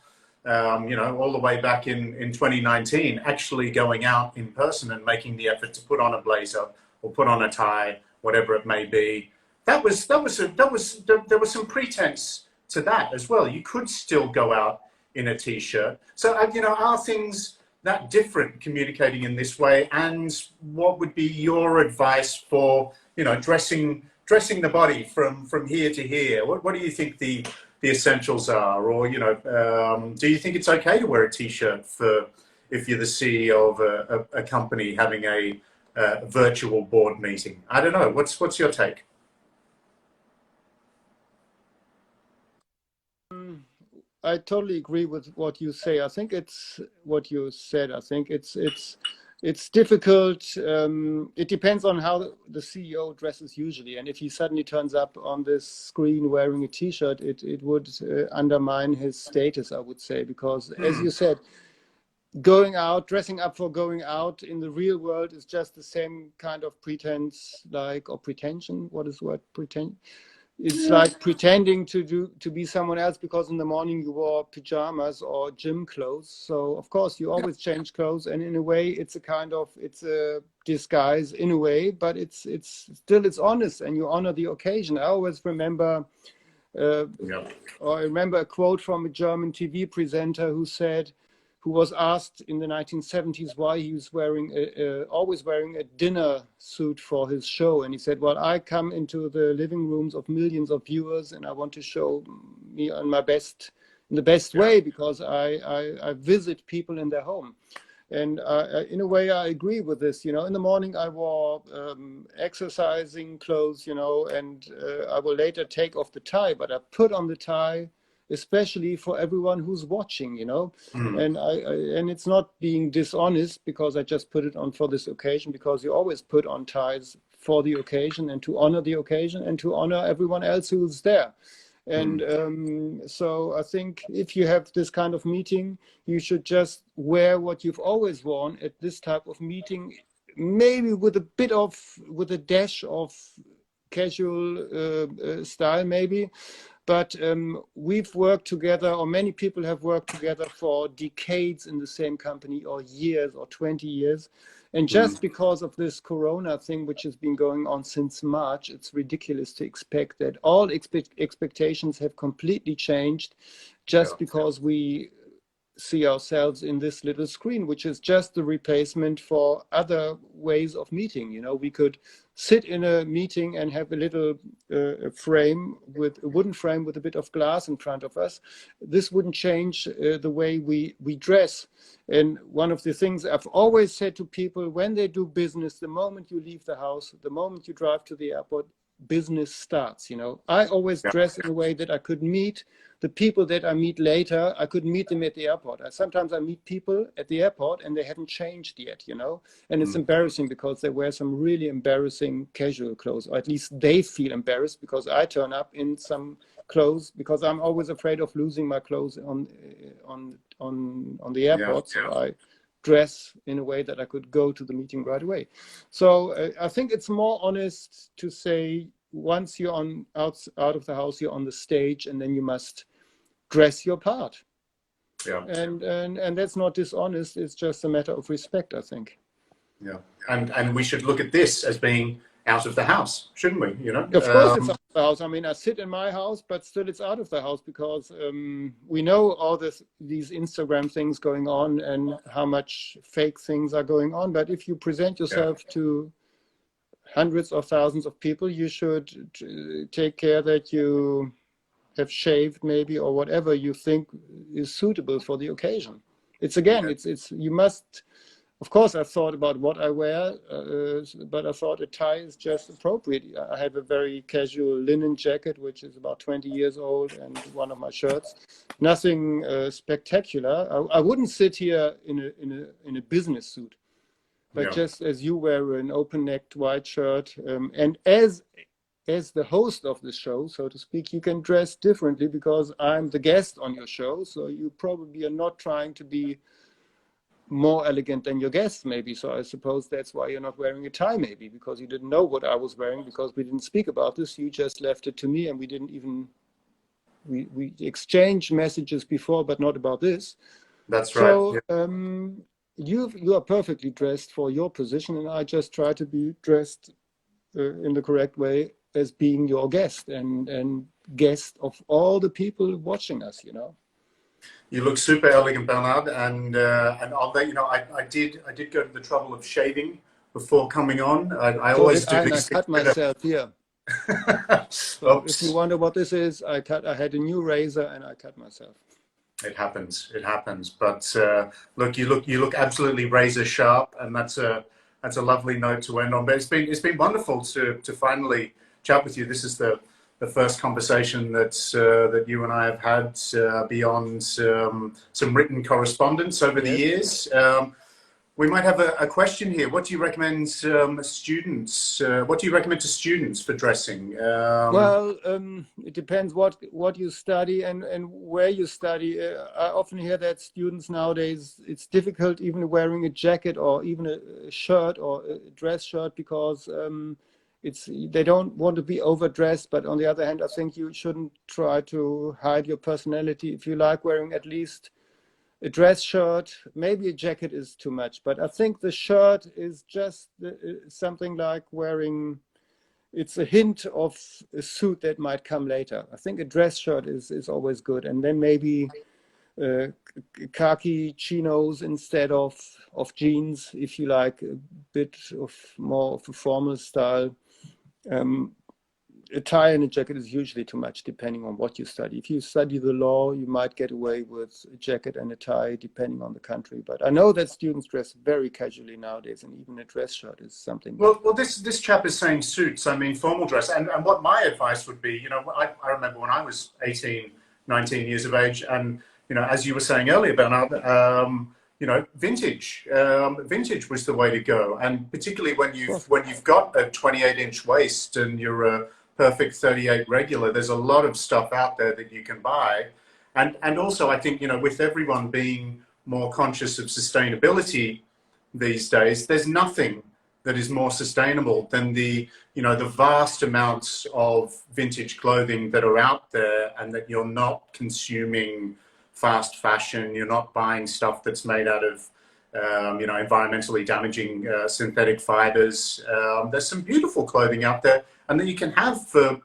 you know, all the way back in 2019, actually going out in person and making the effort to put on a blazer or put on a tie, whatever it may be. There was some pretense to that as well. You could still go out in a t-shirt. So, you know, are things that different communicating in this way? And what would be your advice for, you know, dressing the body from here to here? What do you think the essentials are? Or, you know, do you think it's okay to wear a t-shirt for, if you're the CEO of a company having a virtual board meeting? I don't know. What's your take? I totally agree with what you say. I think it's what you said. I think it's difficult. It depends on how the CEO dresses usually, and if he suddenly turns up on this screen wearing a T-shirt, it would undermine his status, I would say, because as you said, going out, dressing up for going out in the real world is just the same kind of pretense, like, or pretension. What is the word? Pretend. It's like pretending to be someone else, because in the morning you wore pajamas or gym clothes. So of course you always change clothes, and in a way it's a disguise in a way, but it's still, it's honest, and you honor the occasion. I always remember Yeah. or I remember a quote from a German TV presenter who was asked in the 1970s why he was always wearing a dinner suit for his show. And he said, well, I come into the living rooms of millions of viewers, and I want to show me in the best way, because I visit people in their home. And in a way, I agree with this. You know, in the morning I wore exercising clothes, you know, and I will later take off the tie, but I put on the tie especially for everyone who's watching, you know. Mm. And it's not being dishonest because I just put it on for this occasion, because you always put on ties for the occasion and to honor the occasion and to honor everyone else who's there. And so I think if you have this kind of meeting, you should just wear what you've always worn at this type of meeting, maybe with a dash of casual style, maybe. But we've worked together, or many people have worked together for decades in the same company, or years, or 20 years. And just because of this Corona thing, which has been going on since March, it's ridiculous to expect that all expectations have completely changed just because we see ourselves in this little screen, which is just the replacement for other ways of meeting. You know, we could sit in a meeting and have a little frame, with a wooden frame with a bit of glass in front of us. This wouldn't change the way we dress. And one of the things I've always said to people when they do business, the moment you leave the house, the moment you drive to the airport, business starts. You know, I always dress in a way that I could meet the people that I meet later. I could meet them at the airport. Sometimes I meet people at the airport and they haven't changed yet, you know, and it's embarrassing because they wear some really embarrassing casual clothes, or at least they feel embarrassed because I turn up in some clothes, because I'm always afraid of losing my clothes on the airport. So I dress in a way that I could go to the meeting right away. So I think it's more honest to say, once you're out of the house, you're on the stage, and then you must dress your part. And that's not dishonest. It's just a matter of respect, I think. And we should look at this as being out of the house, shouldn't we? You know, of course it's out of the house. I mean, I sit in my house, but still it's out of the house, because we know all these Instagram things going on and how much fake things are going on. But if you present yourself to hundreds of thousands of people, you should take care that you have shaved, maybe, or whatever you think is suitable for the occasion. It's you must. Of course, I thought about what I wear, but I thought a tie is just appropriate. I have a very casual linen jacket, which is about 20 years old, and one of my shirts. Nothing spectacular. I wouldn't sit here in a business suit, but just as you wear an open-necked white shirt, and as the host of the show, so to speak, you can dress differently because I'm the guest on your show. So you probably are not trying to be more elegant than your guests, maybe. So I suppose that's why you're not wearing a tie, maybe, because you didn't know what I was wearing, because we didn't speak about this. You just left it to me, and we didn't even, we exchanged messages before, but not about this. That's right. So you are perfectly dressed for your position, and I just try to be dressed in the correct way as being your guest and guest of all the people watching us, you know. You look super elegant, Bernhard, and I'll let you know, I did go to the trouble of shaving before coming on. I always do. And I cut myself here. So if you wonder what this is, I had a new razor and I cut myself. It happens. But look, you look absolutely razor sharp, and that's a lovely note to end on. But it's been wonderful to finally chat with you. This is the first conversation that you and I have had beyond some written correspondence over the years. We might have a question here. What do you recommend students? What do you recommend to students for dressing? Well, it depends what you study and where you study. I often hear that students nowadays, it's difficult even wearing a jacket or even a shirt or a dress shirt, because they don't want to be overdressed. But on the other hand, I think you shouldn't try to hide your personality. If you like wearing at least a dress shirt, maybe a jacket is too much, but I think the shirt is just something like wearing, it's a hint of a suit that might come later. I think a dress shirt is always good. And then maybe khaki chinos instead of jeans, if you like a bit of more of a formal style. A tie and a jacket is usually too much, depending on what you study. If you study the law, you might get away with a jacket and a tie, depending on the country. But I know that students dress very casually nowadays, and even a dress shirt is something. Well, this chap is saying suits. I mean, formal dress. And what my advice would be, you know, I remember when I was 18, 19 years of age. And, as you were saying earlier, Bernard, vintage was the way to go. And particularly when you've got a 28-inch waist and you're a perfect 38 regular, there's a lot of stuff out there that you can buy. And also, I think, with everyone being more conscious of sustainability these days, there's nothing that is more sustainable than the vast amounts of vintage clothing that are out there, and that you're not consuming fast fashion. You're not buying stuff that's made out of, environmentally damaging synthetic fibers. There's some beautiful clothing out there, and that you can have for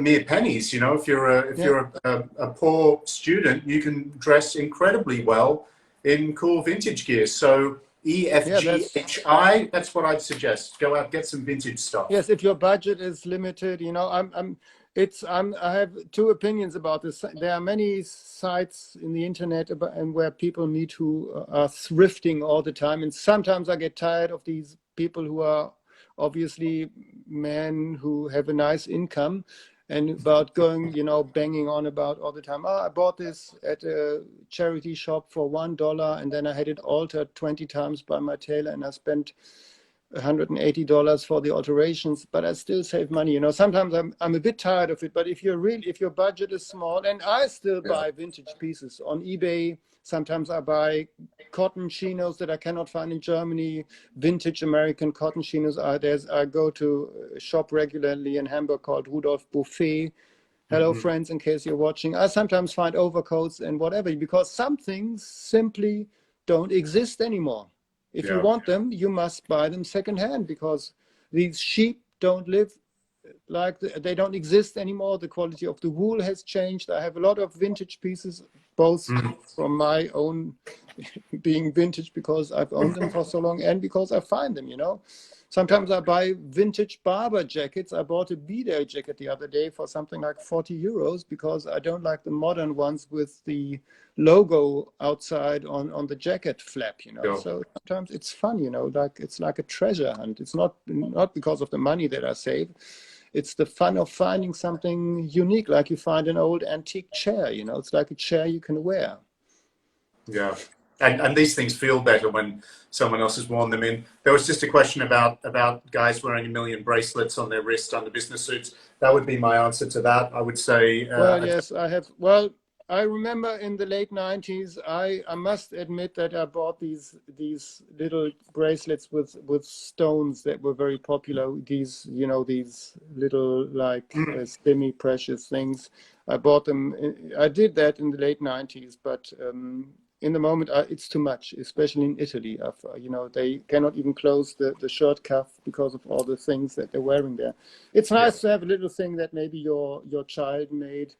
mere pennies. If you're a poor student, you can dress incredibly well in cool vintage gear. So EFGHI, that's what I'd suggest. Go out, get some vintage stuff. Yes, if your budget is limited, I have two opinions about this. There are many sites in the internet and where people meet who are thrifting all the time, and sometimes I get tired of these people who are obviously men who have a nice income, and about going, banging on about all the time. Oh, I bought this at a charity shop for $1, and then I had it altered 20 times by my tailor, and I spent $180 for the alterations, but I still save money. Sometimes I'm a bit tired of it, but if your budget is small, and I still buy vintage pieces on eBay. Sometimes I buy cotton chinos that I cannot find in Germany, vintage American cotton chinos. I go to a shop regularly in Hamburg called Rudolf Buffet. Hello, friends, in case you're watching. I sometimes find overcoats and whatever, because some things simply don't exist anymore. If you want them, you must buy them secondhand, because these sheep don't live they don't exist anymore. The quality of the wool has changed. I have a lot of vintage pieces, both from my own being vintage because I've owned them for so long, and because I find them, Sometimes I buy vintage barber jackets. I bought a B-Day jacket the other day for something like 40 euros because I don't like the modern ones with the logo outside on the jacket flap, So sometimes it's fun, it's like a treasure hunt. It's not because of the money that I save. It's the fun of finding something unique, like you find an old antique chair, It's like a chair you can wear. Yeah. And these things feel better when someone else has worn them in. There was just a question about guys wearing 1 million bracelets on their wrist under business suits. That would be my answer to that. I would say... well, yes, I have... Well, I remember in the late 90s, I must admit that I bought these little bracelets with stones that were very popular. These, these little semi-precious things. I bought them. I did that in the late 90s, but in the moment it's too much, especially in Italy. They cannot even close the shirt cuff because of all the things that they're wearing there. It's nice to have a little thing that maybe your child made.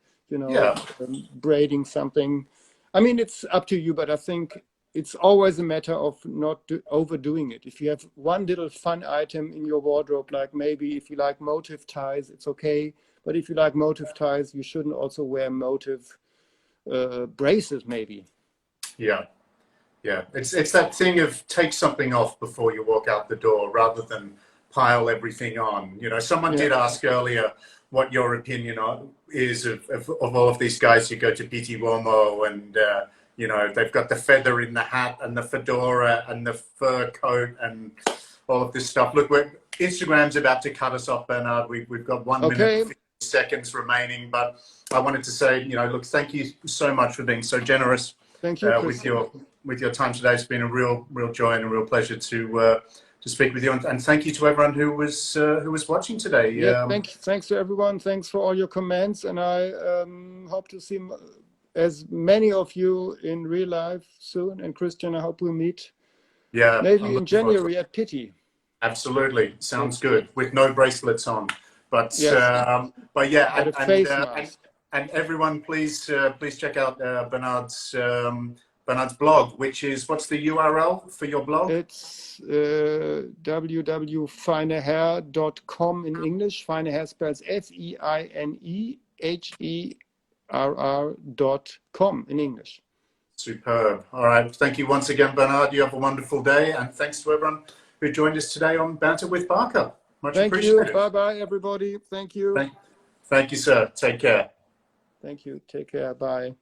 Braiding something. I mean, it's up to you, but I think it's always a matter of not overdoing it. If you have one little fun item in your wardrobe, like maybe if you like motif ties, it's okay. But if you like motif ties, you shouldn't also wear motif braces, maybe. Yeah. It's that thing of take something off before you walk out the door rather than pile everything on. Someone did ask earlier what your opinion is of all of these guys who go to PT Uomo and, they've got the feather in the hat and the fedora and the fur coat and all of this stuff. Look, Instagram's about to cut us off, Bernhard. We've got 1 minute and 50 seconds remaining, but I wanted to say, look, thank you so much for being so generous. Thank you, with your time today. It's been a real joy and a real pleasure to speak with you, and thank you to everyone who was watching today. Yeah, thanks to everyone. Thanks for all your comments, and I hope to see as many of you in real life soon. And Christian, I hope we'll meet. Yeah, maybe in January at Pity. Absolutely, sounds good with no bracelets on. But and everyone, please check out Bernhard's blog, which is, what's the URL for your blog? It's www.feineherr.com in English. Feineherr spells FEINEHERR.com in English. Superb. All right. Thank you once again, Bernhard. You have a wonderful day. And thanks to everyone who joined us today on Banter with Barker. Much appreciated. Thank you. Bye-bye, everybody. Thank you. Thank you, sir. Take care. Thank you. Take care. Bye.